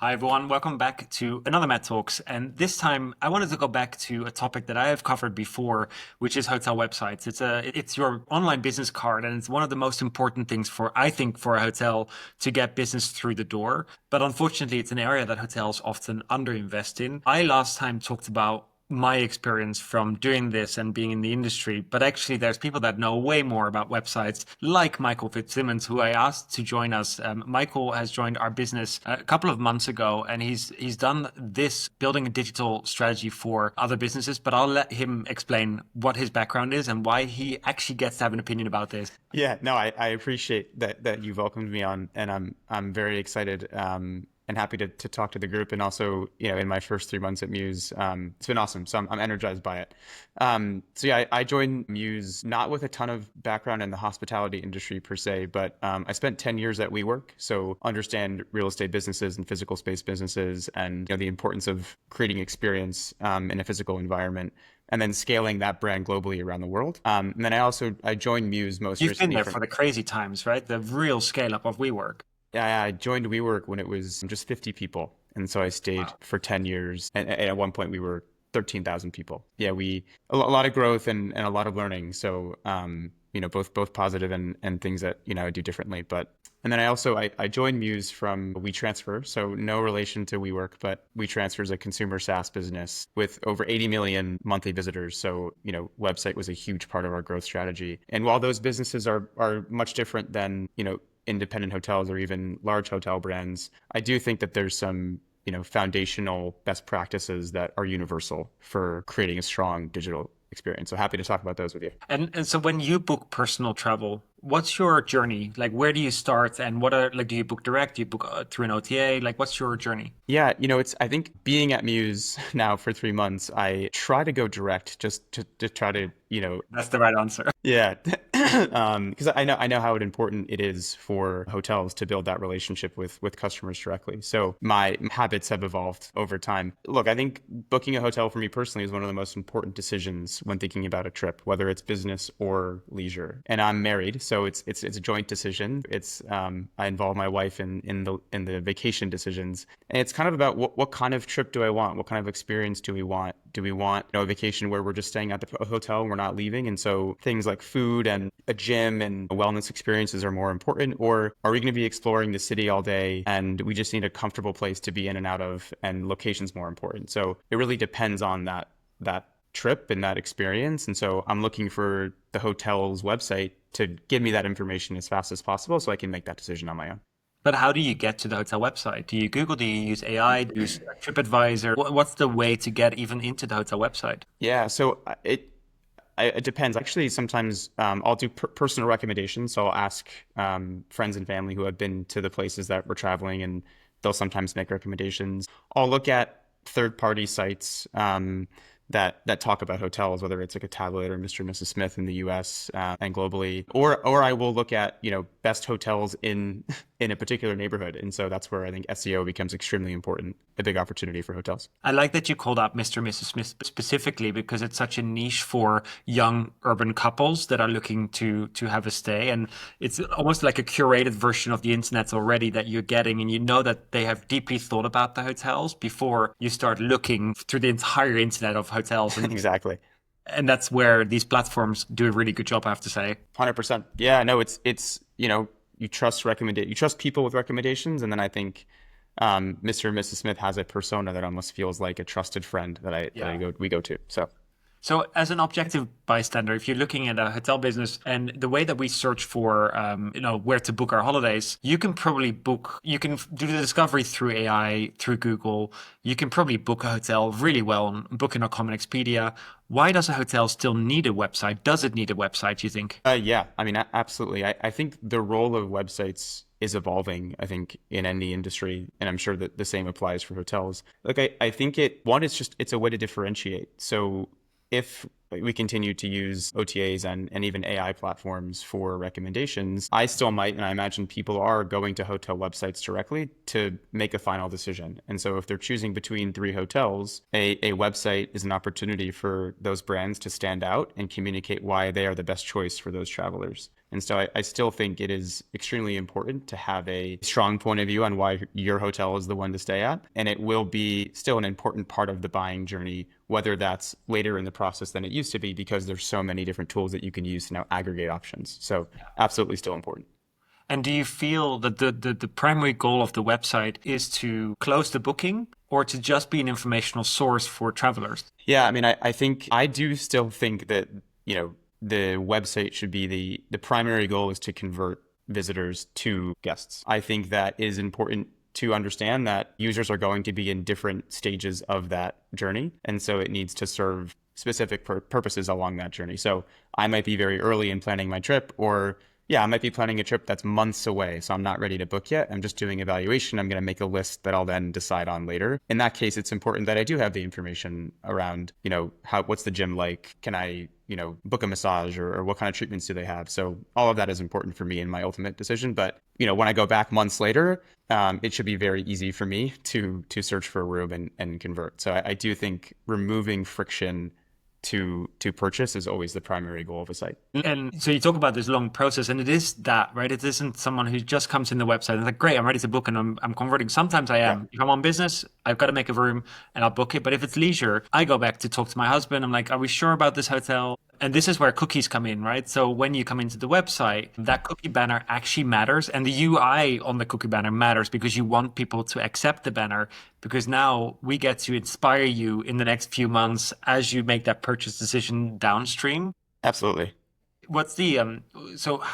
Hi everyone, welcome back to another Mad Talks. And this time I wanted to go back to a topic that I have covered before, which is hotel websites. It's your online business card, and it's one of the most important things I think, for a hotel to get business through the door. But unfortunately, it's an area that hotels often underinvest in. I last time talked about my experience from doing this and being in the industry, but actually there's people that know way more about websites, like Michael Fitzsimmons, who I asked to join us. Michael has joined our business a couple of months ago, and he's done this, building a digital strategy for other businesses, but I'll let him explain what his background is and why he actually gets to have an opinion about this. Yeah, no, I appreciate that you welcomed me on, and I'm very excited and happy to talk to the group. And also, in my first 3 months at Mews, it's been awesome. So I'm energized by it. So yeah, I joined Mews not with a ton of background in the hospitality industry per se, but I spent 10 years at WeWork, so understand real estate businesses and physical space businesses, and the importance of creating experience in a physical environment, and then scaling that brand globally around the world. And then I joined Mews most You've been recently there from. for the crazy times, right? The real scale up of WeWork. Yeah, I joined WeWork when it was just 50 people, and so I stayed Wow. for 10 years. And at one point, we were 13,000 people. Yeah, a lot of growth and a lot of learning. So, both positive and things that I do differently. But and then I joined Mews from WeTransfer, so no relation to WeWork, but WeTransfer is a consumer SaaS business with over 80 million monthly visitors. So, website was a huge part of our growth strategy. And while those businesses are much different than independent hotels or even large hotel brands, I do think that there's some foundational best practices that are universal for creating a strong digital experience. So happy to talk about those with you. And so when you book personal travel, what's your journey? Like, where do you start, and what are, like, do you book direct? Do you book through an OTA? Like, what's your journey? Yeah, I think being at Muse now for 3 months, I try to go direct just to try to, That's the right answer. yeah, because I know how important it is for hotels to build that relationship with customers directly. So my habits have evolved over time. Look, I think booking a hotel for me personally is one of the most important decisions when thinking about a trip, whether it's business or leisure. And I'm married, so it's a joint decision. I involve my wife in the vacation decisions, and it's kind of about what kind of trip do I want? What kind of experience do we want? Do we want a vacation where we're just staying at the hotel and we're not leaving? And so things like food and a gym and wellness experiences are more important. Or are we going to be exploring the city all day and we just need a comfortable place to be in and out of, and location's more important? So it really depends on that trip and that experience. And so I'm looking for the hotel's website to give me that information as fast as possible so I can make that decision on my own. But how do you get to the hotel website? Do you Google? Do you use AI? Do you use TripAdvisor? What's the way to get even into the hotel website? Yeah, so it depends. Actually, sometimes I'll do personal recommendations. So I'll ask friends and family who have been to the places that we're traveling, and they'll sometimes make recommendations. I'll look at third-party sites that talk about hotels, whether it's like a tablet or Mr. and Mrs. Smith in the U.S. And globally, or I will look at best hotels in in a particular neighborhood, and so that's where I think SEO becomes extremely important, a big opportunity for hotels. I like that you called out Mr. and Mrs. Smith specifically, because it's such a niche for young urban couples that are looking to have a stay. And it's almost like a curated version of the internet already that you're getting. And you know that they have deeply thought about the hotels before you start looking through the entire internet of hotels. Exactly. And that's where these platforms do a really good job, I have to say. 100%. Yeah, no, it's you trust people with recommendations, and then I think Mr. and Mrs. Smith has a persona that almost feels like a trusted friend that we go to. So So, as an objective bystander, if you're looking at a hotel business and the way that we search for, where to book our holidays, you can probably you can do the discovery through AI, through Google. You can probably book a hotel really well on Booking.com and Expedia. Why does a hotel still need a website? Does it need a website, you think? yeah, I mean, absolutely. I think the role of websites is evolving, I think, in any industry, and I'm sure that the same applies for hotels. Look, I think it's a way to differentiate. So if we continue to use OTAs and even AI platforms for recommendations, I still might, and I imagine people are going to hotel websites directly to make a final decision. And so if they're choosing between three hotels, a website is an opportunity for those brands to stand out and communicate why they are the best choice for those travelers. And so I still think it is extremely important to have a strong point of view on why your hotel is the one to stay at. And it will be still an important part of the buying journey, whether that's later in the process than it used to be, because there's so many different tools that you can use to now aggregate options. So absolutely still important. And do you feel that the primary goal of the website is to close the booking or to just be an informational source for travelers? Yeah, I mean, I think I do still think that, the website should be the primary goal is to convert visitors to guests. I think that is important to understand that users are going to be in different stages of that journey. And so it needs to serve specific purposes along that journey. So I might be very early in planning my trip, or yeah, I might be planning a trip that's months away. So I'm not ready to book yet. I'm just doing evaluation. I'm going to make a list that I'll then decide on later. In that case, it's important that I do have the information around, what's the gym like? Can I, book a massage, or what kind of treatments do they have? So all of that is important for me in my ultimate decision. But, when I go back months later, it should be very easy for me to search for a room and convert. So I do think removing friction to purchase is always the primary goal of a site. And so you talk about this long process, and it is that, right? It isn't someone who just comes in the website and is like, great, I'm ready to book and I'm converting. Sometimes I am. If I'm on business, I've got to make a room and I'll book it. But if it's leisure, I go back to talk to my husband. I'm like, are we sure about this hotel? And this is where cookies come in, right? So when you come into the website, that cookie banner actually matters. And the UI on the cookie banner matters because you want people to accept the banner, because now we get to inspire you in the next few months as you make that purchase decision downstream. Absolutely. What's the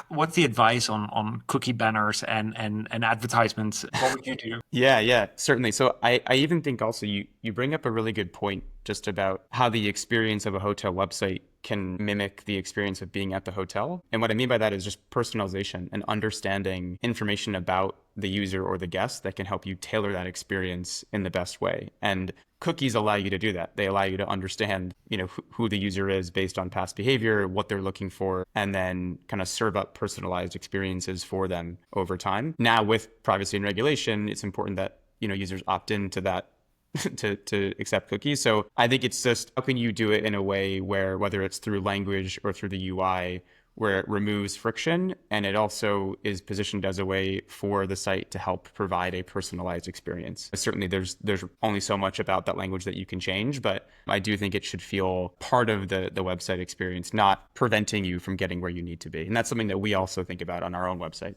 what's the advice on cookie banners and advertisements? What would you do? Yeah, certainly. So I even think also you bring up a really good point just about how the experience of a hotel website can mimic the experience of being at the hotel. And what I mean by that is just personalization and understanding information about the user or the guest that can help you tailor that experience in the best way. And cookies allow you to do that. They allow you to understand, who the user is based on past behavior, what they're looking for, and then kind of serve up personalized experiences for them over time. Now, with privacy and regulation, it's important that, users opt into that to accept cookies. So I think it's just, how can you do it in a way where, whether it's through language or through the UI, where it removes friction, and it also is positioned as a way for the site to help provide a personalized experience. Certainly there's only so much about that language that you can change, but I do think it should feel part of the website experience, not preventing you from getting where you need to be. And that's something that we also think about on our own website.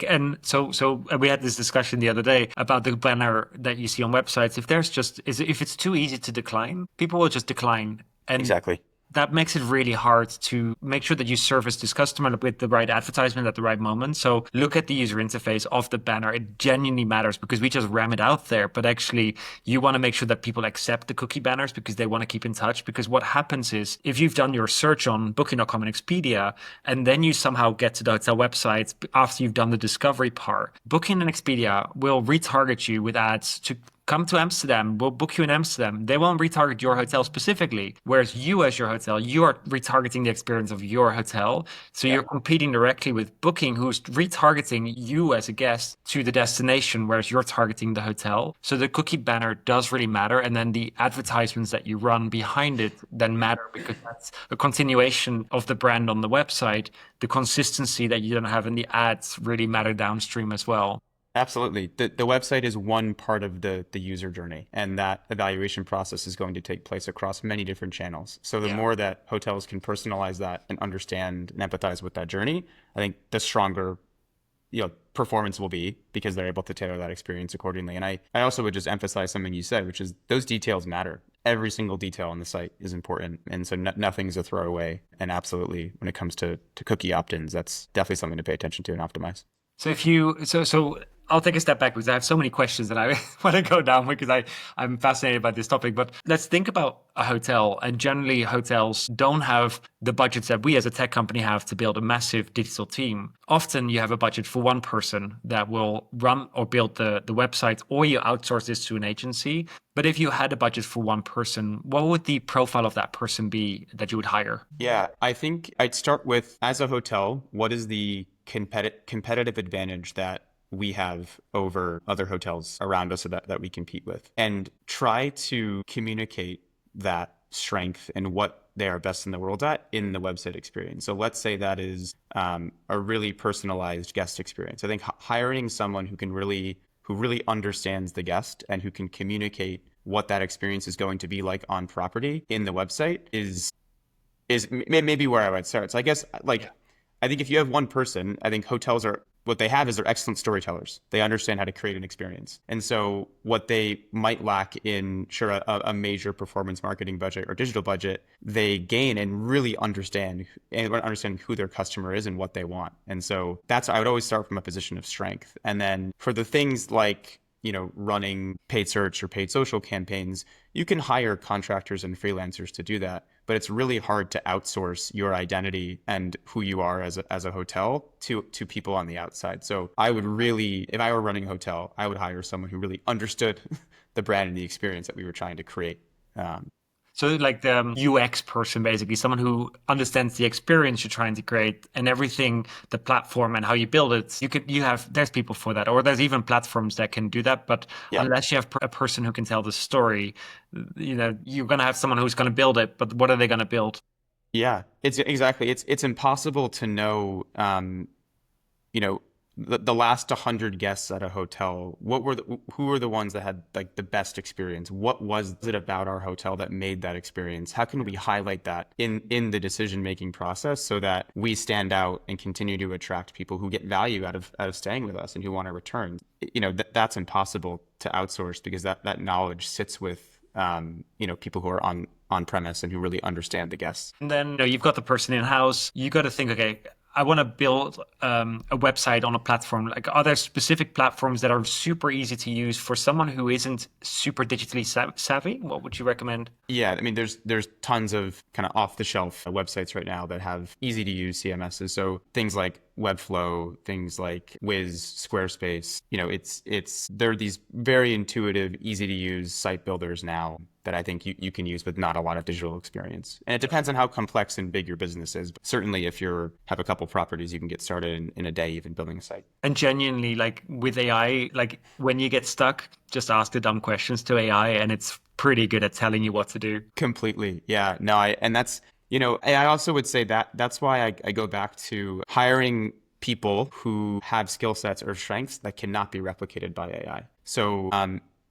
And so we had this discussion the other day about the banner that you see on websites. If it's too easy to decline, people will just decline. And exactly. That makes it really hard to make sure that you service this customer with the right advertisement at the right moment. So look at the user interface of the banner. It genuinely matters, because we just ram it out there. But actually, you want to make sure that people accept the cookie banners because they want to keep in touch. Because what happens is, if you've done your search on Booking.com and Expedia, and then you somehow get to the hotel websites after you've done the discovery part, Booking and Expedia will retarget you with ads to come to Amsterdam, we'll book you in Amsterdam. They won't retarget your hotel specifically. Whereas you, as your hotel, you are retargeting the experience of your hotel. So you're competing directly with Booking, who's retargeting you as a guest to the destination, whereas you're targeting the hotel. So the cookie banner does really matter. And then the advertisements that you run behind it then matter, because that's a continuation of the brand on the website. The consistency that you don't have in the ads really matter downstream as well. Absolutely. The website is one part of the user journey, and that evaluation process is going to take place across many different channels. So the more that hotels can personalize that and understand and empathize with that journey, I think the stronger performance will be, because they're able to tailor that experience accordingly. And I also would just emphasize something you said, which is those details matter. Every single detail on the site is important. And so nothing's a throwaway. And absolutely, when it comes to cookie opt-ins, that's definitely something to pay attention to and optimize. So I'll take a step back, because I have so many questions that I want to go down, because I'm fascinated by this topic. But let's think about a hotel. And generally, hotels don't have the budgets that we as a tech company have to build a massive digital team. Often you have a budget for one person that will run or build the website, or you outsource this to an agency. But if you had a budget for one person, what would the profile of that person be that you would hire? Yeah, I think I'd start with, as a hotel, what is the competitive advantage that we have over other hotels around us that we compete with, and try to communicate that strength and what they are best in the world at in the website experience. So let's say that is a really personalized guest experience. I think hiring someone who really understands the guest and who can communicate what that experience is going to be like on property in the website is maybe where I would start. So I guess like I think if you have one person, I think hotels are what they have is they're excellent storytellers. They understand how to create an experience. And so what they might lack in sure a major performance marketing budget or digital budget, they gain and really understand who their customer is and what they want. And so that's I would always start from a position of strength. And then for the things like running paid search or paid social campaigns, you can hire contractors and freelancers to do that. But it's really hard to outsource your identity and who you are as a hotel to people on the outside. So I would really, if I were running a hotel, I would hire someone who really understood the brand and the experience that we were trying to create. So like the UX person, basically, someone who understands the experience you're trying to create and everything, the platform and how you build it. There's people for that, or there's even platforms that can do that. But Yeah. unless you have a person who can tell the story, you're going to have someone who's going to build it, but what are they going to build? Yeah, it's exactly. It's impossible to know, the last 100 guests at a hotel. Who were the ones that had like the best experience? What was it about our hotel that made that experience? How can we highlight that in the decision-making process so that we stand out and continue to attract people who get value out of staying with us and who want to return? That's impossible to outsource because that knowledge sits with people who are on premise and who really understand the guests. And then you've got the person in house. You got to think, okay, I want to build a website on a platform. Like, are there specific platforms that are super easy to use for someone who isn't super digitally savvy? What would you recommend? Yeah, I mean, there's tons of kind of off-the-shelf websites right now that have easy-to-use CMSs. So things like Webflow, things like Wiz, Squarespace. There are these very intuitive, easy-to-use site builders now that I think you can use with not a lot of digital experience. And it depends on how complex and big your business is. But certainly, if you have a couple properties, you can get started in a day even building a site. And genuinely, like with AI, like when you get stuck, just ask the dumb questions to AI, and it's pretty good at telling you what to do. Completely. Yeah. No, I also would say that that's why I go back to hiring people who have skill sets or strengths that cannot be replicated by AI. So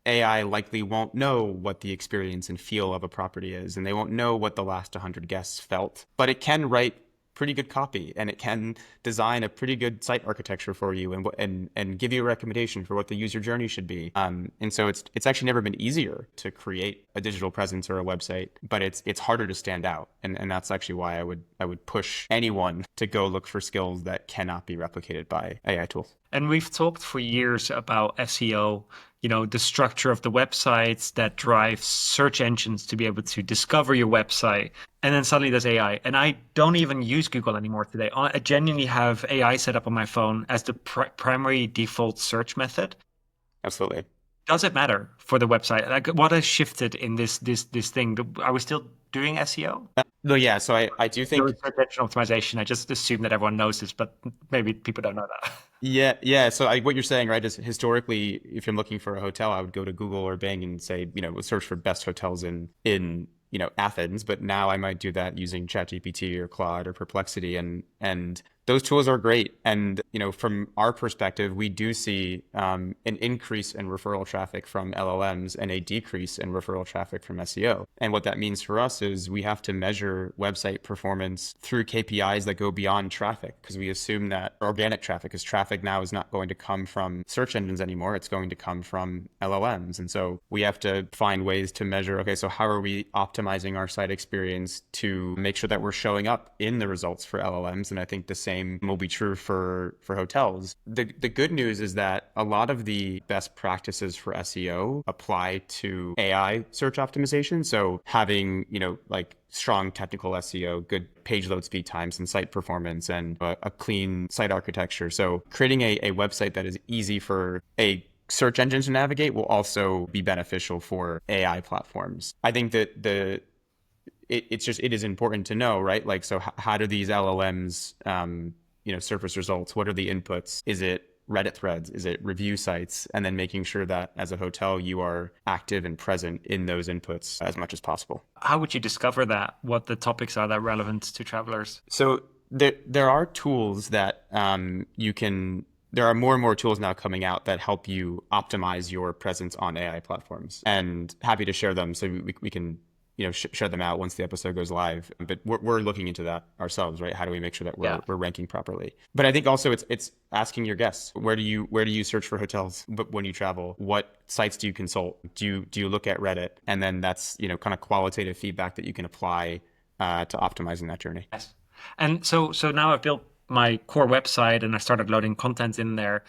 AI likely won't know what the experience and feel of a property is, and they won't know what the last 100 guests felt, but it can write pretty good copy and it can design a pretty good site architecture for you and give you a recommendation for what the user journey should be. And so it's actually never been easier to create a digital presence or a website, but it's harder to stand out. And that's actually why I would push anyone to go look for skills that cannot be replicated by AI tools. And we've talked for years about SEO, the structure of the websites that drives search engines to be able to discover your website. And then suddenly there's AI. And I don't even use Google anymore today. I genuinely have AI set up on my phone as the primary default search method. Absolutely. Does it matter for the website? Like, what has shifted in this thing? Are we still doing SEO? No, yeah. So I do think Search engine optimization. I just assume that everyone knows this, but maybe people don't know that. Yeah. So what you're saying, right, is historically, if you're looking for a hotel, I would go to Google or Bing and say, search for best hotels in Athens. But now I might do that using ChatGPT or Claude or Perplexity, and those tools are great. And from our perspective, we do see an increase in referral traffic from LLMs and a decrease in referral traffic from SEO. And what that means for us is we have to measure website performance through KPIs that go beyond traffic, because we assume that organic traffic now is not going to come from search engines anymore. It's going to come from LLMs. And so we have to find ways to measure, okay, so how are we optimizing our site experience to make sure that we're showing up in the results for LLMs? And I think the same will be true for hotels. The good news is that a lot of the best practices for SEO apply to AI search optimization. So having, like strong technical SEO, good page load speed times and site performance, and a clean site architecture. So creating a website that is easy for a search engine to navigate will also be beneficial for AI platforms. I think that it is important to know, right? Like, so how do these LLMs, surface results? What are the inputs? Is it Reddit threads? Is it review sites? And then making sure that as a hotel, you are active and present in those inputs as much as possible. How would you discover that? What the topics are that are relevant to travelers? So there are tools that you can. There are more and more tools now coming out that help you optimize your presence on AI platforms, and happy to share them so we can share them out once the episode goes live. But we're looking into that ourselves, right? How do we make sure that we're ranking properly? But I think also it's asking your guests, where do you search for hotels when you travel? What sites do you consult? Do you look at Reddit? And then that's kind of qualitative feedback that you can apply to optimizing that journey. Yes. And so now I've built my core website and I started loading content in there.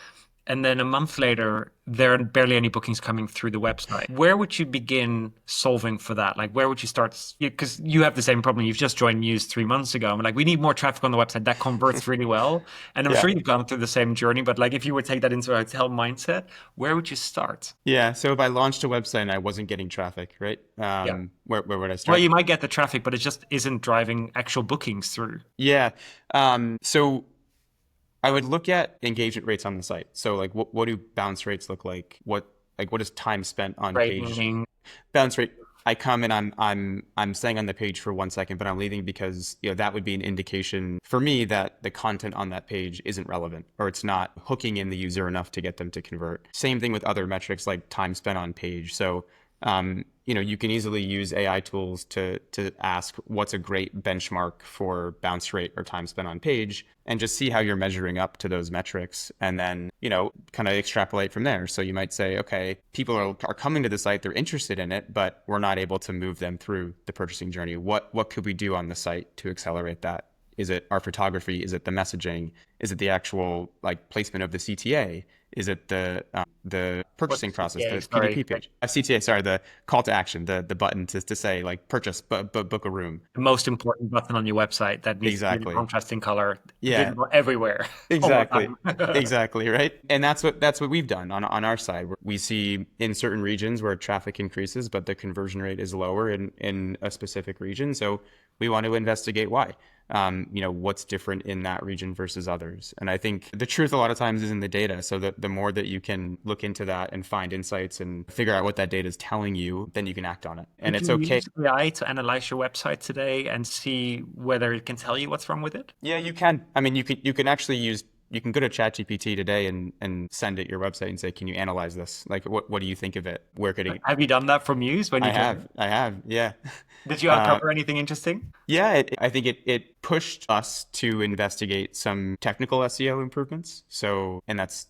And then a month later, there are barely any bookings coming through the website. Where would you begin solving for that? Like, where would you start? Because you have the same problem. You've just joined Mews 3 months ago. I'm like, we need more traffic on the website. That converts really well. And I'm sure you've gone through the same journey. But like, if you would take that into a hotel mindset, where would you start? Yeah. So if I launched a website and I wasn't getting traffic, right? Where would I start? Well, you might get the traffic, but it just isn't driving actual bookings through. Yeah. So I would look at engagement rates on the site. So like what do bounce rates look like? What is time spent on page? Bounce rate. I come and I'm staying on the page for 1 second, but I'm leaving because that would be an indication for me that the content on that page isn't relevant or it's not hooking in the user enough to get them to convert. Same thing with other metrics like time spent on page. So you can easily use AI tools to ask what's a great benchmark for bounce rate or time spent on page and just see how you're measuring up to those metrics and then, kind of extrapolate from there. So you might say, okay, people are coming to the site, they're interested in it, but we're not able to move them through the purchasing journey. What could we do on the site to accelerate that? Is it our photography? Is it the messaging? Is it the actual placement of the CTA? Is it the purchasing process, the PDP page? CTA, sorry, the call to action, the button to say purchase, book a room. The most important button on your website that needs to be in contrasting color, visible everywhere. Exactly, exactly, right. And that's what we've done on our side. We see in certain regions where traffic increases, but the conversion rate is lower in a specific region. So we want to investigate why. What's different in that region versus others. And I think the truth a lot of times is in the data. So that the more that you can look into that and find insights and figure out what that data is telling you, then you can act on it. And it's okay. Use AI to analyze your website today and see whether it can tell you what's wrong with it? Yeah, you can. I mean, you can actually you can go to ChatGPT today and send it your website and say, can you analyze this? Like, what do you think of it? Where could it? Have you done that for Mews? I have. Yeah. Did you uncover anything interesting? Yeah, I think it pushed us to investigate some technical SEO improvements. And that's,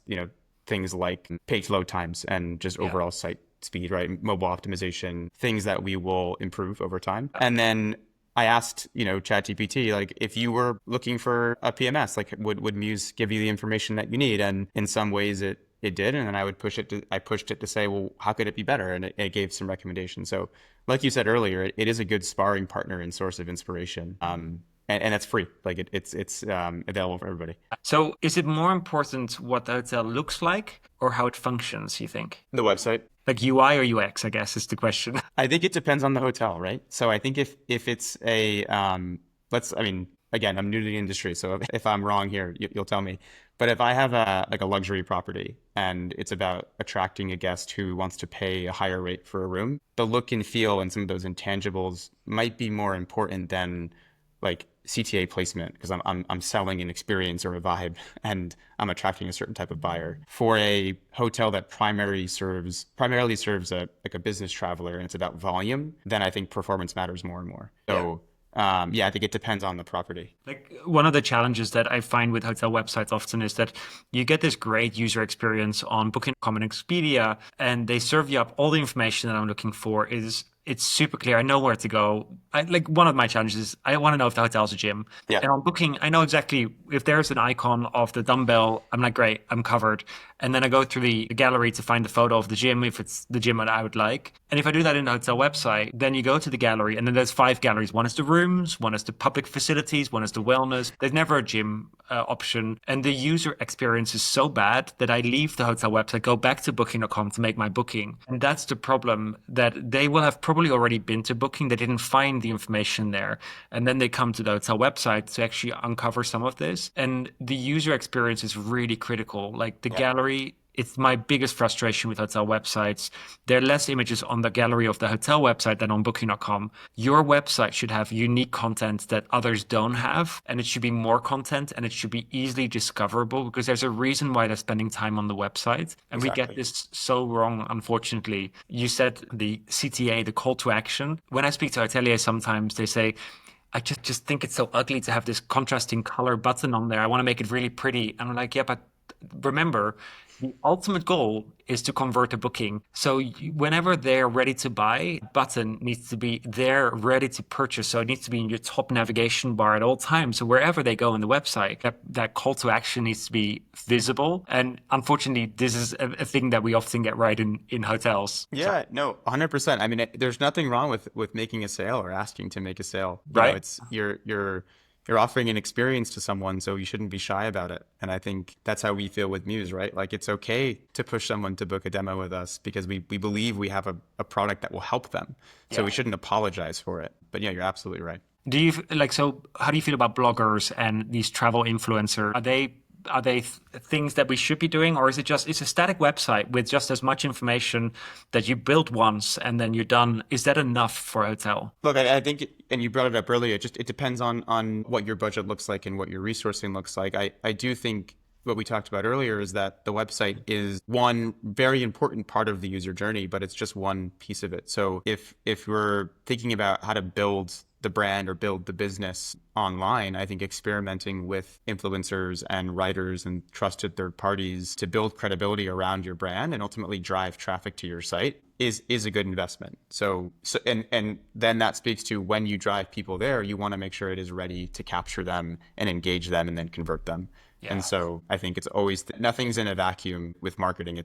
things like page load times and just overall site speed, right? Mobile optimization, things that we will improve over time. And then I asked, ChatGPT, if you were looking for a PMS, would Mews give you the information that you need? And in some ways it did. And then I pushed it to say, well, how could it be better? And it gave some recommendations. So like you said earlier, it is a good sparring partner and source of inspiration. And it's free. It's available for everybody. So is it more important what the hotel looks like or how it functions, you think? The website. Like UI or UX, I guess, is the question. I think it depends on the hotel, right? So I think if it's a, again, I'm new to the industry, so if I'm wrong here, you'll tell me. But if I have a luxury property and it's about attracting a guest who wants to pay a higher rate for a room, the look and feel and some of those intangibles might be more important than CTA placement, because I'm selling an experience or a vibe and I'm attracting a certain type of buyer. For a hotel that primarily serves a business traveler and it's about volume, then I think performance matters more and more. So I think it depends on the property. One of the challenges that I find with hotel websites often is that you get this great user experience on Booking.com and Expedia, and they serve you up all the information that I'm looking for. It's super clear. I know where to go. One of my challenges is I want to know if the hotel's a gym. Yeah. And on Booking, I know exactly if there's an icon of the dumbbell, I'm like, great, I'm covered. And then I go through the gallery to find the photo of the gym if it's the gym that I would like. And if I do that in the hotel website, then you go to the gallery and then there's 5 galleries. One is the rooms, one is the public facilities, one is the wellness. There's never a gym option. And the user experience is so bad that I leave the hotel website, go back to booking.com to make my booking. And that's the problem, that they will have probably already been to booking. They didn't find the information there. And then they come to the hotel website to actually uncover some of this. And the user experience is really critical. Like the gallery, it's my biggest frustration with hotel websites. There are less images on the gallery of the hotel website than on booking.com. Your website should have unique content that others don't have, and it should be more content and it should be easily discoverable, because there's a reason why they're spending time on the website. And we get this so wrong, unfortunately. You said the CTA, the call to action. When I speak to hoteliers, sometimes they say, I just think it's so ugly to have this contrasting color button on there. I want to make it really pretty. And I'm like, yeah, but remember, the ultimate goal is to convert a booking. So whenever they're ready to buy, button needs to be there, ready to purchase. So it needs to be in your top navigation bar at all times. So wherever they go on the website, that call to action needs to be visible. And unfortunately, this is a thing that we often get right in hotels. Yeah, no, 100%. I mean, there's nothing wrong with making a sale or asking to make a sale. Right. It's you're offering an experience to someone, so you shouldn't be shy about it. And I think that's how we feel with Mews, right? Like, it's okay to push someone to book a demo with us because we believe we have a product that will help them. So we shouldn't apologize for it. But yeah, you're absolutely right. Do you so how do you feel about bloggers and these travel influencers? Are they things that we should be doing, or is it just, it's a static website with just as much information that you build once and then you're done? Is that enough for a hotel? Look, I think, and you brought it up earlier, it depends on what your budget looks like and what your resourcing looks like. I do think what we talked about earlier is that the website is one very important part of the user journey, but it's just one piece of it. So if we're thinking about how to build the brand or build the business online, I think experimenting with influencers and writers and trusted third parties to build credibility around your brand and ultimately drive traffic to your site is a good investment. So and then that speaks to when you drive people there, you want to make sure it is ready to capture them and engage them and then convert them. Yeah. And so I think it's always, nothing's in a vacuum with marketing.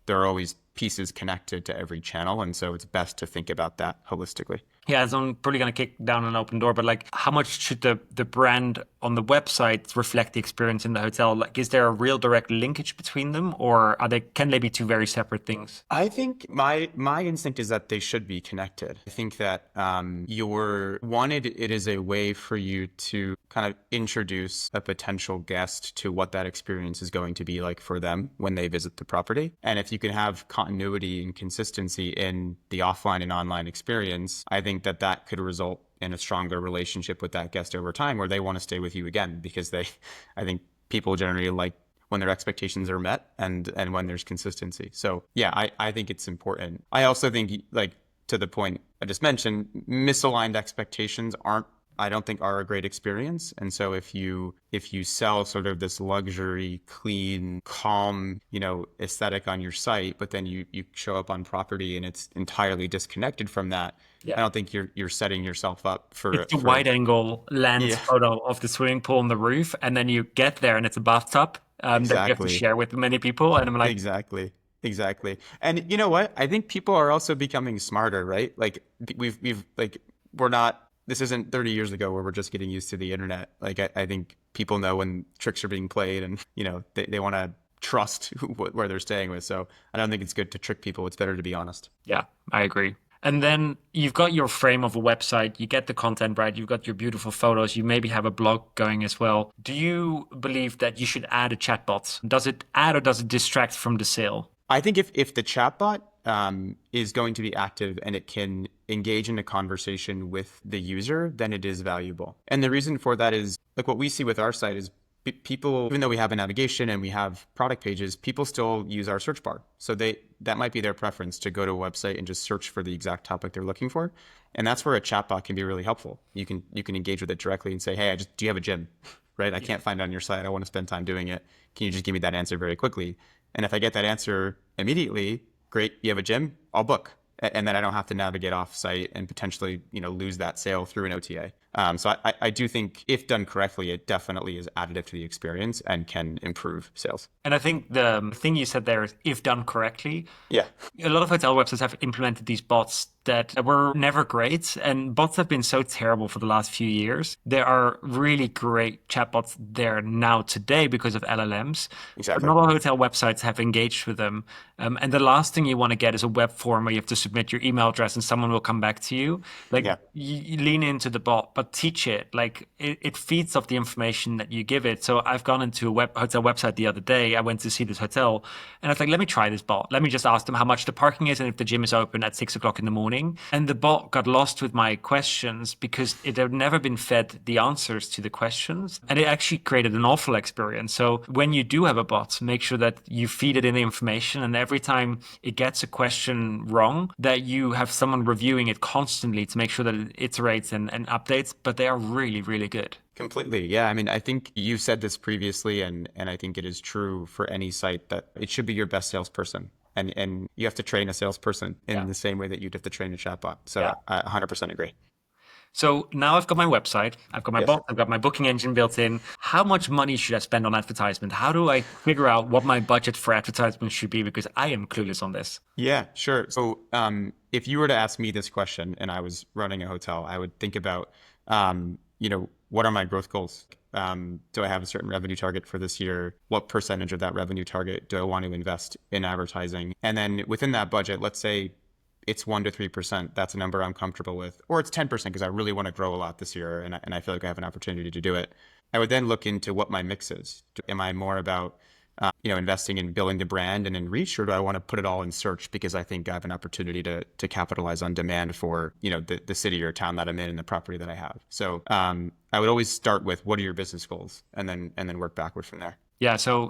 There are always pieces connected to every channel. And so it's best to think about that holistically. Yeah, so I'm probably going to kick down an open door, but like, how much should the brand on the website reflect the experience in the hotel? Like, is there a real direct linkage between them, or can they be two very separate things? I think my instinct is that they should be connected. I think that it is a way for you to kind of introduce a potential guest to what that experience is going to be like for them when they visit the property. And if you can have continuity and consistency in the offline and online experience, I think that could result in a stronger relationship with that guest over time, where they want to stay with you again, because I think people generally like when their expectations are met and when there's consistency. So yeah, I think it's important. I also think, like, to the point I just mentioned, misaligned expectations I don't think are a great experience. And so if you sell sort of this luxury, clean, calm, aesthetic on your site, but then you show up on property and it's entirely disconnected from that, I don't think you're setting yourself up for it's a wide angle lens photo of the swimming pool on the roof, and then you get there and it's a bathtub that you have to share with many people. And I'm like, Exactly. And you know what? I think people are also becoming smarter, right? Like this isn't 30 years ago where we're just getting used to the internet. Like, I think people know when tricks are being played, and, they want to trust where they're staying with. So I don't think it's good to trick people. It's better to be honest. Yeah, I agree. And then you've got your frame of a website, you get the content right, you've got your beautiful photos, you maybe have a blog going as well. Do you believe that you should add a chatbot? Does it add or does it distract from the sale? I think if the chatbot is going to be active and it can engage in a conversation with the user, then it is valuable. And the reason for that is, like, what we see with our site is people, even though we have a navigation and we have product pages, people still use our search bar. So that might be their preference, to go to a website and just search for the exact topic they're looking for. And that's where a chatbot can be really helpful. You can engage with it directly and say, hey, do you have a gym? Right? I can't find it on your site. I want to spend time doing it. Can you just give me that answer very quickly? And if I get that answer immediately, great, you have a gym, I'll book. And then I don't have to navigate off site and potentially, lose that sale through an OTA. So I do think if done correctly, it definitely is additive to the experience and can improve sales. And I think the thing you said there is if done correctly. Yeah, A lot of hotel websites have implemented these bots that were never great, and bots have been so terrible for the last few years. There are really great chatbots there now today because of LLMs, but exactly. not all hotel websites have engaged with them. And the last thing you want to get is a web form where you have to submit your email address and someone will come back to you. Like Yeah. you lean into the bot, but teach it. Like it feeds off the information that you give it. So I've gone into a hotel website the other day. I went to see this hotel, and I was like, let me try this bot. Let me just ask them how much the parking is and if the gym is open at 6 o'clock in the morning. And the bot got lost with my questions because it had never been fed the answers to the questions. And it actually created an awful experience. So when you do have a bot, make sure that you feed it in the information. And every time it gets a question wrong, that you have someone reviewing it constantly to make sure that it iterates and updates. But they are really, really good. Completely. Yeah. I mean, I think you said this previously, and I think it is true for any site that it should be your best salesperson. And you have to train a salesperson in the same way that you'd have to train a chatbot. So Yeah. I 100% agree. So now I've got my website, I've got my Yes. bot, I've got my booking engine built in. How much money should I spend on advertisement? How do I figure out what my budget for advertisement should be? Because I am clueless on this. Yeah, sure. So if you were to ask me this question and I was running a hotel, I would think about, what are my growth goals? Do I have a certain revenue target for this year? What percentage of that revenue target do I want to invest in advertising? And then within that budget, let's say it's 1 to 3%. That's a number I'm comfortable with. Or it's 10% because I really want to grow a lot this year and I feel like I have an opportunity to do it. I would then look into what my mix is. Am I more about investing in building the brand and in reach, or do I want to put it all in search because I think I have an opportunity to capitalize on demand for, the city or town that I'm in and the property that I have. So I would always start with what are your business goals and then work backward from there. Yeah, so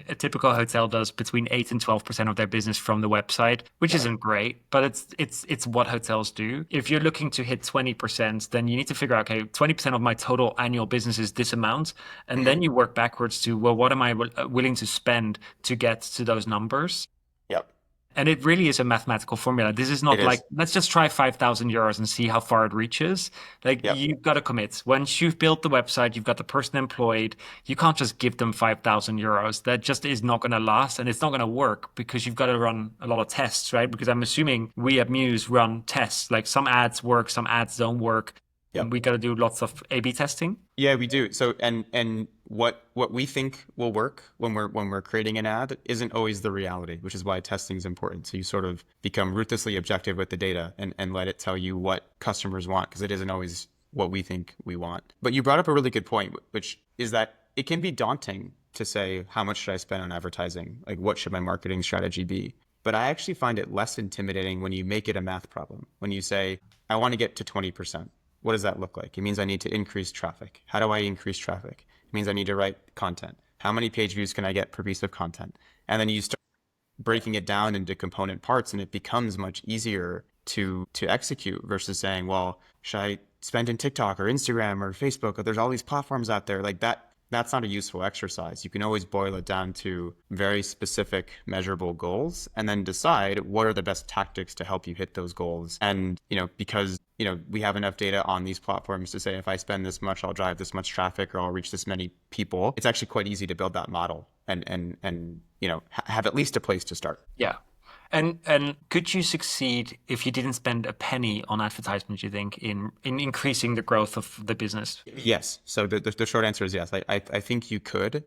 a typical hotel does between 8 and 12% of their business from the website, which isn't great, but it's what hotels do. If you're looking to hit 20%, then you need to figure out, okay, 20% of my total annual business is this amount, and then you work backwards to, well, what am I willing to spend to get to those numbers? Yep. And it really is a mathematical formula. This is not It like, is. let's just try 5,000 euros and see how far it reaches. Like, Yep. you've got to commit. Once you've built the website, you've got the person employed. You can't just give them 5,000 euros. That just is not going to last, and it's not going to work because you've got to run a lot of tests, right? Because I'm assuming we at Mews run tests. Like, some ads work, some ads don't work. Yep. We got to do lots of A/B testing. Yeah, we do. So and what we think will work when we're creating an ad isn't always the reality, which is why testing is important. So you sort of become ruthlessly objective with the data and let it tell you what customers want, because it isn't always what we think we want. But you brought up a really good point, which is that it can be daunting to say, how much should I spend on advertising? Like, what should my marketing strategy be? But I actually find it less intimidating when you make it a math problem. When you say, I want to get to 20%. What does that look like? It means I need to increase traffic. How do I increase traffic? It means I need to write content. How many page views can I get per piece of content? And then you start breaking it down into component parts, and it becomes much easier to execute versus saying, well, should I spend in TikTok or Instagram or Facebook? Or there's all these platforms out there. Like that's not a useful exercise. You can always boil it down to very specific, measurable goals and then decide what are the best tactics to help you hit those goals. And, because, we have enough data on these platforms to say, if I spend this much, I'll drive this much traffic or I'll reach this many people. It's actually quite easy to build that model and have at least a place to start. Yeah. And could you succeed if you didn't spend a penny on advertisement, you think, in increasing the growth of the business? Yes. So the short answer is yes. I think you could,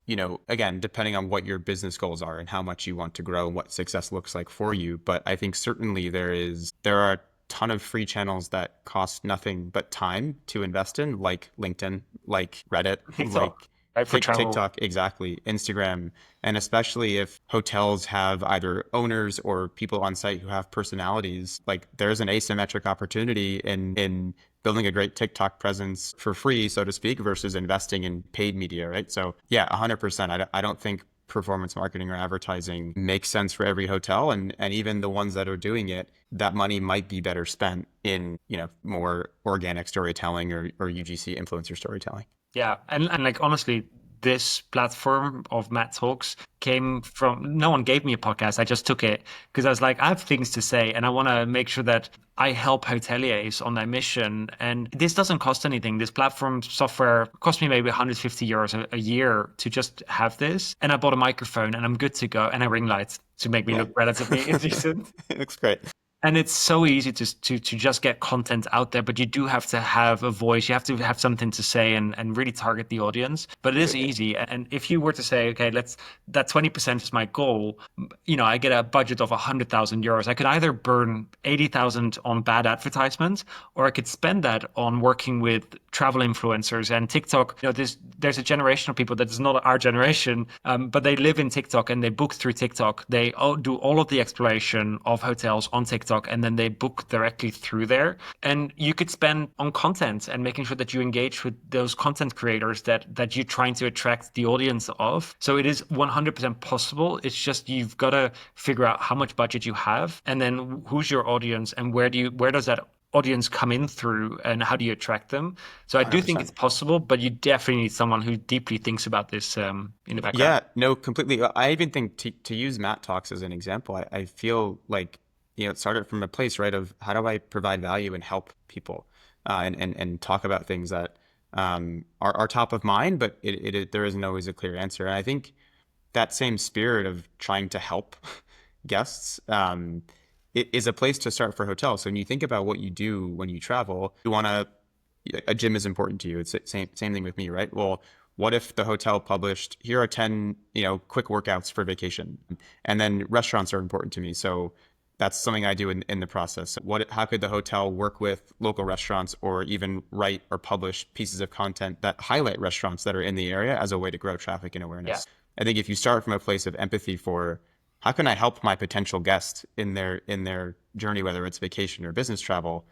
again, depending on what your business goals are and how much you want to grow and what success looks like for you. But I think certainly there are a ton of free channels that cost nothing but time to invest in, like LinkedIn, like Reddit, TikTok. Right, for travel. TikTok, exactly, Instagram, and especially if hotels have either owners or people on site who have personalities, like there's an asymmetric opportunity in building a great TikTok presence for free, so to speak, versus investing in paid media, right? So yeah, 100%. I don't think performance marketing or advertising makes sense for every hotel, and even the ones that are doing it, that money might be better spent in more organic storytelling or UGC influencer storytelling. Yeah, and like honestly, this platform of Matt Talks came from, no one gave me a podcast. I just took it because I was like, I have things to say and I want to make sure that I help hoteliers on their mission. And this doesn't cost anything. This platform software cost me maybe 150 euros a year to just have this. And I bought a microphone and I'm good to go. And a ring light to make me Yeah. look relatively decent. It looks great. And it's so easy to just get content out there, but you do have to have a voice. You have to have something to say and really target the audience. But it is easy. And if you were to say, okay, that 20% is my goal, I get a budget of 100,000 euros. I could either burn 80,000 on bad advertisements, or I could spend that on working with travel influencers and TikTok. There's a generation of people that is not our generation, but they live in TikTok and they book through TikTok. They do all of the exploration of hotels on TikTok, and then they book directly through there. And you could spend on content and making sure that you engage with those content creators that you're trying to attract the audience of. So it is 100% possible. It's just you've got to figure out how much budget you have, and then who's your audience, and where does that audience come in through, and how do you attract them? So I do think 100%. it's possible, but you definitely need someone who deeply thinks about this in the background. Yeah, no, completely. I even think to use Matt Talks as an example, I feel like, it started from a place, right, of how do I provide value and help people, and talk about things that are top of mind, but there isn't always a clear answer. And I think that same spirit of trying to help guests it is a place to start for hotels. So when you think about what you do when you travel, a gym is important to you. It's the same thing with me, right? Well, what if the hotel published, here are 10, quick workouts for vacation, and then restaurants are important to me. So that's something I do in the process. How could the hotel work with local restaurants, or even write or publish pieces of content that highlight restaurants that are in the area as a way to grow traffic and awareness? Yeah. I think if you start from a place of empathy for how can I help my potential guest in their journey, whether it's vacation or business travel,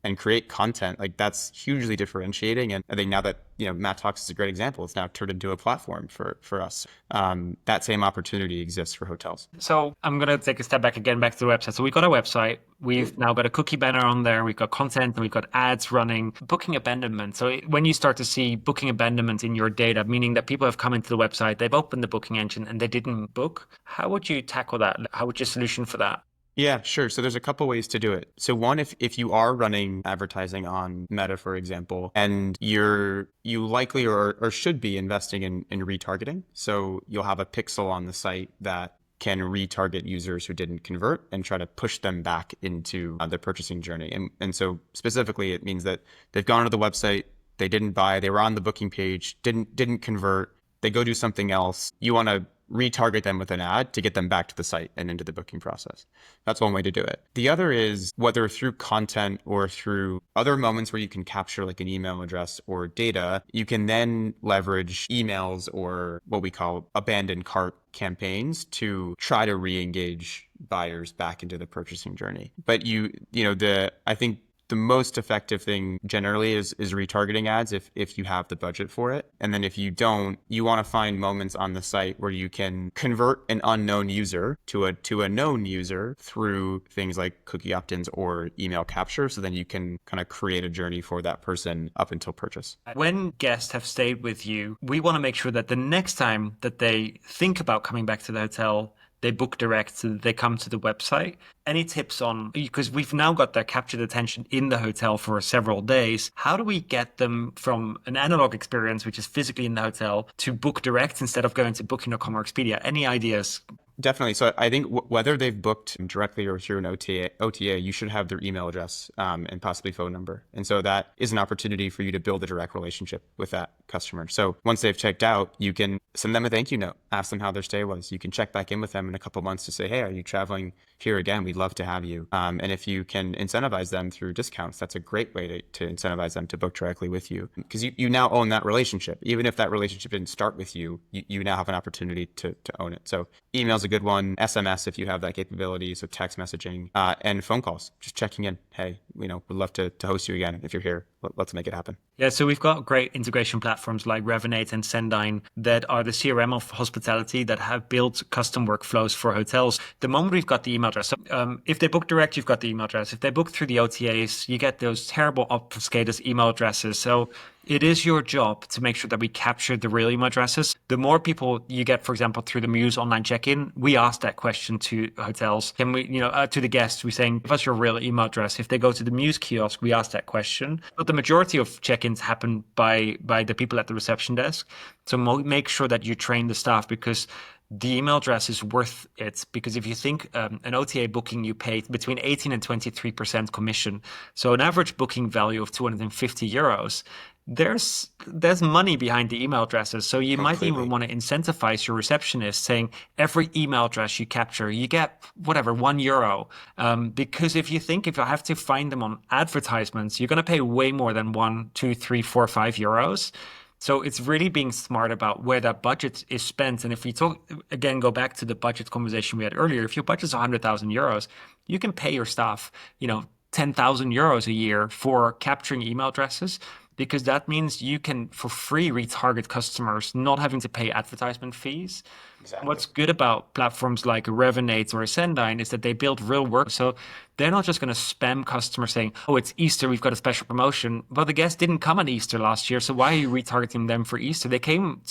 and create content, like that's hugely differentiating. And I think now that, Matt Talks is a great example, it's now turned into a platform for us. That same opportunity exists for hotels. So I'm going to take a step back again, back to the website. So we've got a website. We've now got a cookie banner on there. We've got content and we've got ads running. Booking abandonment. So when you start to see booking abandonment in your data, meaning that people have come into the website, they've opened the booking engine and they didn't book, how would you tackle that? How would your solution for that? Yeah, sure. So there's a couple ways to do it. So one, if you are running advertising on Meta, for example, and you likely or should be investing in retargeting. So you'll have a pixel on the site that can retarget users who didn't convert and try to push them back into the purchasing journey. And so specifically, it means that they've gone to the website, they didn't buy, they were on the booking page, didn't convert, they go do something else. You want to retarget them with an ad to get them back to the site and into the booking process. That's one way to do it. The other is whether through content or through other moments where you can capture like an email address or data, you can then leverage emails or what we call abandoned cart campaigns to try to re-engage buyers back into the purchasing journey. But I think the most effective thing generally is retargeting ads if you have the budget for it. And then if you don't, you want to find moments on the site where you can convert an unknown user to a known user through things like cookie opt-ins or email capture. So then you can kind of create a journey for that person up until purchase. When guests have stayed with you, we want to make sure that the next time that they think about coming back to the hotel, they book direct, so they come to the website. Any tips on, because we've now got their captured attention in the hotel for several days, how do we get them from an analog experience, which is physically in the hotel, to book direct instead of going to Booking.com or Expedia? Any ideas? Definitely. So I think whether they've booked directly or through an OTA, you should have their email address and possibly phone number. And so that is an opportunity for you to build a direct relationship with that customer. So once they've checked out, you can send them a thank you note, ask them how their stay was. You can check back in with them in a couple of months to say, hey, are you traveling here again? We'd love to have you. And if you can incentivize them through discounts, that's a great way to incentivize them to book directly with you, because you now own that relationship. Even if that relationship didn't start with you, you now have an opportunity to own it. So email's a good one. SMS if you have that capability. So text messaging and phone calls, just checking in. Hey, we'd love to host you again if you're here. Let's make it happen. Yeah, so we've got great integration platforms like Revenate and Sendine that are the CRM of hospitality that have built custom workflows for hotels. The moment we've got the email email address. So, if they book direct, you've got the email address. If they book through the OTAs, you get those terrible obfuscated email addresses. So it is your job to make sure that we capture the real email addresses. The more people you get, for example, through the Mews online check-in, we ask that question to hotels. Can we, to the guests, we're saying, give us your real email address. If they go to the Mews kiosk, we ask that question. But the majority of check-ins happen by the people at the reception desk. So make sure that you train the staff, because the email address is worth it. Because if you think an OTA booking, you pay between 18 and 23% commission. So an average booking value of 250 euros. There's money behind the email addresses. So you might even want to incentivize your receptionist, saying every email address you capture, you get whatever, €1. Because if you have to find them on advertisements, you're going to pay way more than 1, 2, 3, 4, 5 euros. So it's really being smart about where that budget is spent. And if we go back to the budget conversation we had earlier, if your budget is 100,000 euros, you can pay your staff, 10,000 euros a year for capturing email addresses, because that means you can, for free, retarget customers, not having to pay advertisement fees. Exactly. What's good about platforms like a Revenate or a Sendine is that they build real work. So they're not just going to spam customers saying, oh, it's Easter, we've got a special promotion. Well, the guests didn't come on Easter last year, so why are you retargeting them for Easter? They came,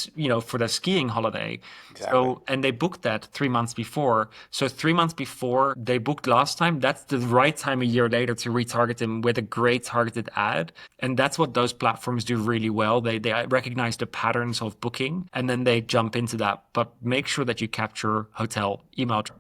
for their skiing holiday. Exactly. And they booked that 3 months before. So 3 months before they booked last time, that's the right time a year later to retarget them with a great targeted ad. And that's what those platforms do really well. They recognize the patterns of booking, and then they jump into that. But make sure that you capture hotel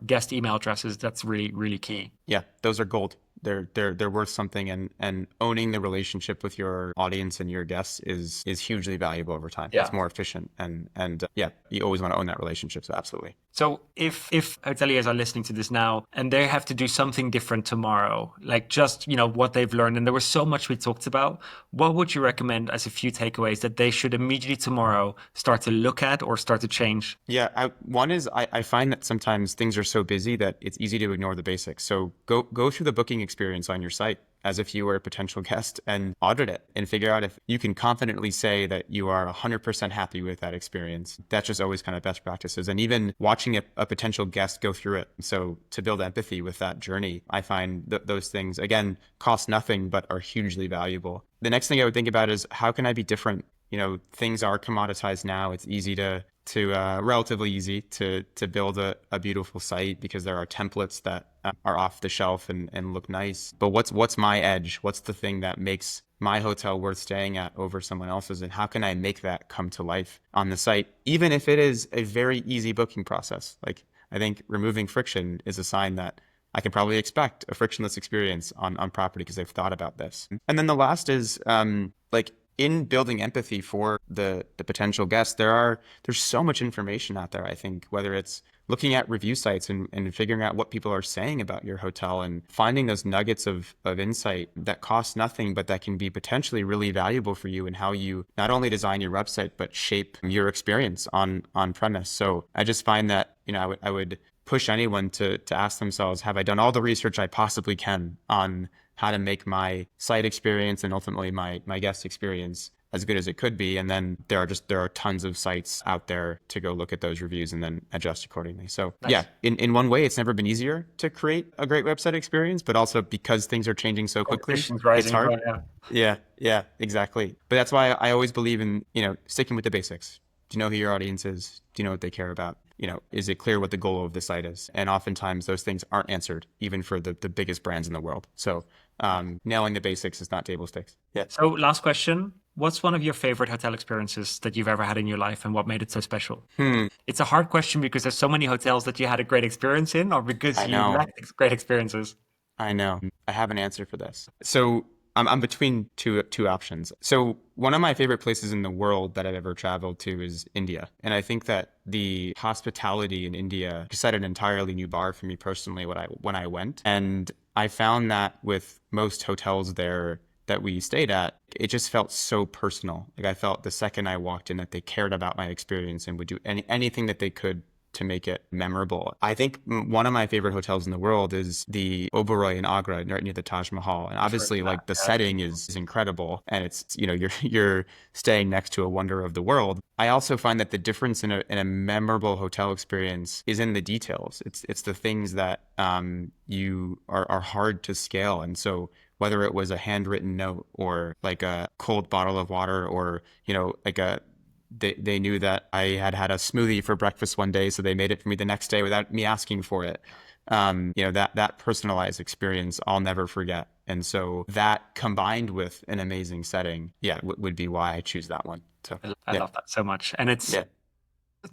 guest email addresses. That's really, really key. Yeah, those are gold. They're worth something, and owning the relationship with your audience and your guests is hugely valuable over time. Yeah. It's more efficient, and you always want to own that relationship. So absolutely. So if hoteliers are listening to this now and they have to do something different tomorrow, like just, what they've learned, and there was so much we talked about, what would you recommend as a few takeaways that they should immediately tomorrow start to look at or start to change? Yeah, one is I find that sometimes things are so busy that it's easy to ignore the basics. So go through the booking experience on your site as if you were a potential guest and audit it and figure out if you can confidently say that you are 100% happy with that experience. That's just always kind of best practices. And even watching a potential guest go through it. So to build empathy with that journey, I find those things, again, cost nothing, but are hugely valuable. The next thing I would think about is, how can I be different? Things are commoditized now. It's relatively easy to build a beautiful site because there are templates that are off the shelf and look nice. But what's my edge? What's the thing that makes my hotel worth staying at over someone else's? And how can I make that come to life on the site? Even if it is a very easy booking process. Like, I think removing friction is a sign that I can probably expect a frictionless experience on property because they've thought about this. And then the last is in building empathy for the potential guests, there's so much information out there. I think whether it's looking at review sites and figuring out what people are saying about your hotel and finding those nuggets of insight that cost nothing, but that can be potentially really valuable for you in how you not only design your website, but shape your experience on premise. So I just find that, I would push anyone to ask themselves, have I done all the research I possibly can on how to make my site experience and ultimately my guest experience as good as it could be? And then there are tons of sites out there to go look at those reviews and then adjust accordingly. So nice. Yeah, in one way, it's never been easier to create a great website experience, but also because things are changing so quickly, it's hard. Yeah, exactly. But that's why I always believe in, sticking with the basics. Do you know who your audience is? Do you know what they care about? Is it clear what the goal of the site is? And oftentimes those things aren't answered, even for the biggest brands in the world. So nailing the basics is not table stakes. Yeah. So last question. What's one of your favorite hotel experiences that you've ever had in your life, and what made it so special? It's a hard question because there's so many hotels that you had a great experience in, or because you lacked great experiences. I know. I have an answer for this. So I'm between two options. So one of my favorite places in the world that I've ever traveled to is India. And I think that the hospitality in India set an entirely new bar for me personally when I went. And I found that with most hotels there that we stayed at, it just felt so personal. Like, I felt the second I walked in that they cared about my experience and would do anything that they could to make it memorable. I think one of my favorite hotels in the world is the Oberoi in Agra, right near the Taj Mahal. And I've heard obviously, of that. like the Yeah. setting is incredible, and it's you're staying next to a wonder of the world. I also find that the difference in a memorable hotel experience is in the details. It's the things that you are hard to scale, and so whether it was a handwritten note or like a cold bottle of water or like they knew that I had had a smoothie for breakfast one day, so they made it for me the next day without me asking for it. That personalized experience I'll never forget. And so that combined with an amazing setting, yeah, would be why I choose that one. So I yeah, love that so much. And it's yeah,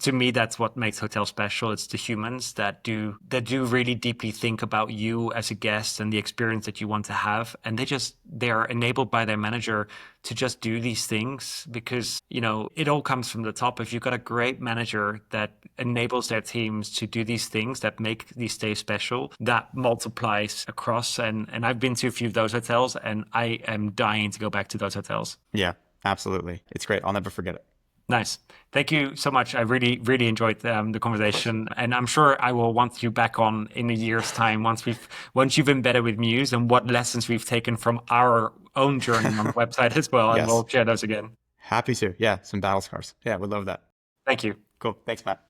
to me, that's what makes hotels special. It's the humans that do really deeply think about you as a guest and the experience that you want to have. And they are enabled by their manager to just do these things because, it all comes from the top. If you've got a great manager that enables their teams to do these things that make these stays special, that multiplies across. And I've been to a few of those hotels and I am dying to go back to those hotels. yeah, absolutely. It's great. I'll never forget it. Nice. Thank you so much. I really, really enjoyed the Of course. conversation, and I'm sure I will want you back on in a year's time once you've been better with Muse and what lessons we've taken from our own journey on the website as well, and Yes. we'll share those again. Happy to. Yeah, some battle scars. Yeah, would love that. Thank you. Cool. Thanks, Matt.